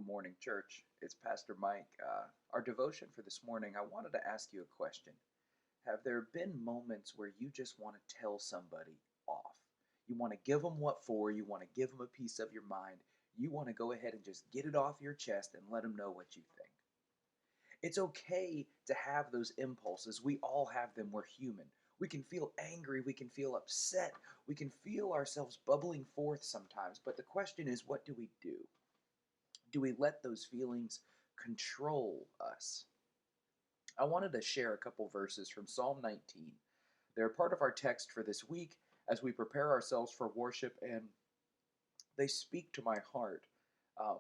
Good morning, church. It's Pastor Mike. Our devotion for this morning, I wanted to ask you a question. Have there been moments where you just want to tell somebody off? You want to give them what for, you want to give them a piece of your mind, you want to go ahead and just get it off your chest and let them know what you think. It's okay to have those impulses. We all have them. We're human. We can feel angry, we can feel upset, we can feel ourselves bubbling forth sometimes, but the question is, what do we do? Do we let those feelings control us? I wanted to share a couple verses from Psalm 19. They're part of our text for this week as we prepare ourselves for worship, and they speak to my heart um,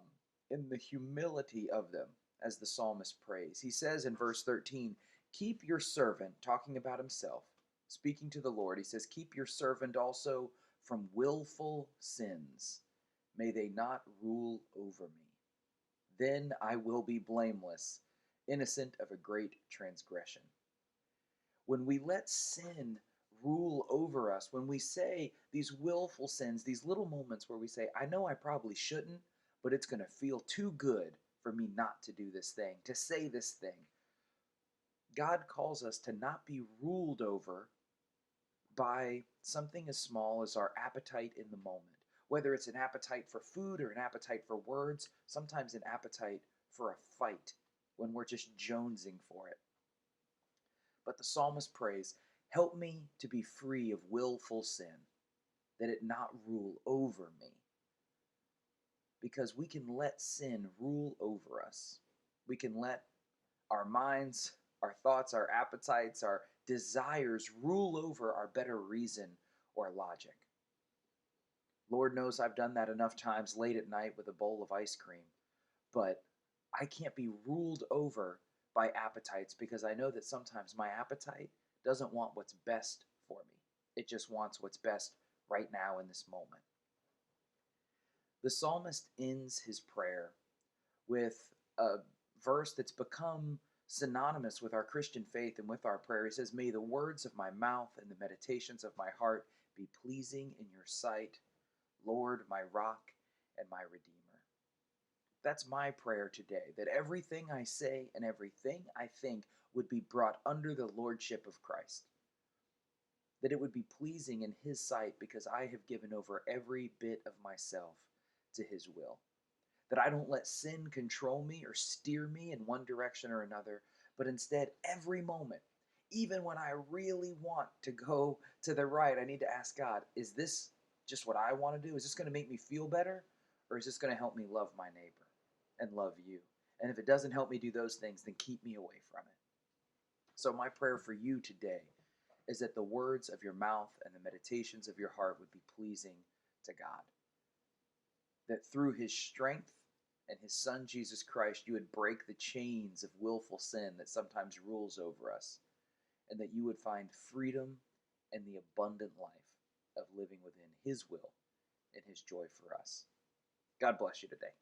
in the humility of them as the psalmist prays. He says in verse 13, "Keep your servant," talking about himself, speaking to the Lord. He says, "Keep your servant also from willful sins. May they not rule over me. Then I will be blameless, innocent of a great transgression." When we let sin rule over us, when we say these willful sins, these little moments where we say, I know I probably shouldn't, but it's going to feel too good for me not to do this thing, to say this thing. God calls us to not be ruled over by something as small as our appetite in the moment. Whether it's an appetite for food or an appetite for words, sometimes an appetite for a fight when we're just jonesing for it. But the psalmist prays, "Help me to be free of willful sin, that it not rule over me." Because we can let sin rule over us. We can let our minds, our thoughts, our appetites, our desires rule over our better reason or logic. Lord knows I've done that enough times late at night with a bowl of ice cream, but I can't be ruled over by appetites because I know that sometimes my appetite doesn't want what's best for me. It just wants what's best right now in this moment. The psalmist ends his prayer with a verse that's become synonymous with our Christian faith and with our prayer. He says, "May the words of my mouth and the meditations of my heart be pleasing in your sight, Lord, my rock and my redeemer." That's my prayer today, that everything I say and everything I think would be brought under the lordship of Christ. That it would be pleasing in his sight because I have given over every bit of myself to his will. That I don't let sin control me or steer me in one direction or another, but instead, every moment, even when I really want to go to the right, I need to ask God, is this just what I want to do? Is this going to make me feel better? Or is this going to help me love my neighbor and love you? And if it doesn't help me do those things, then keep me away from it. So, my prayer for you today is that the words of your mouth and the meditations of your heart would be pleasing to God. That through his strength and his son Jesus Christ, you would break the chains of willful sin that sometimes rules over us, and that you would find freedom and the abundant life of living within his will and his joy for us. God bless you today.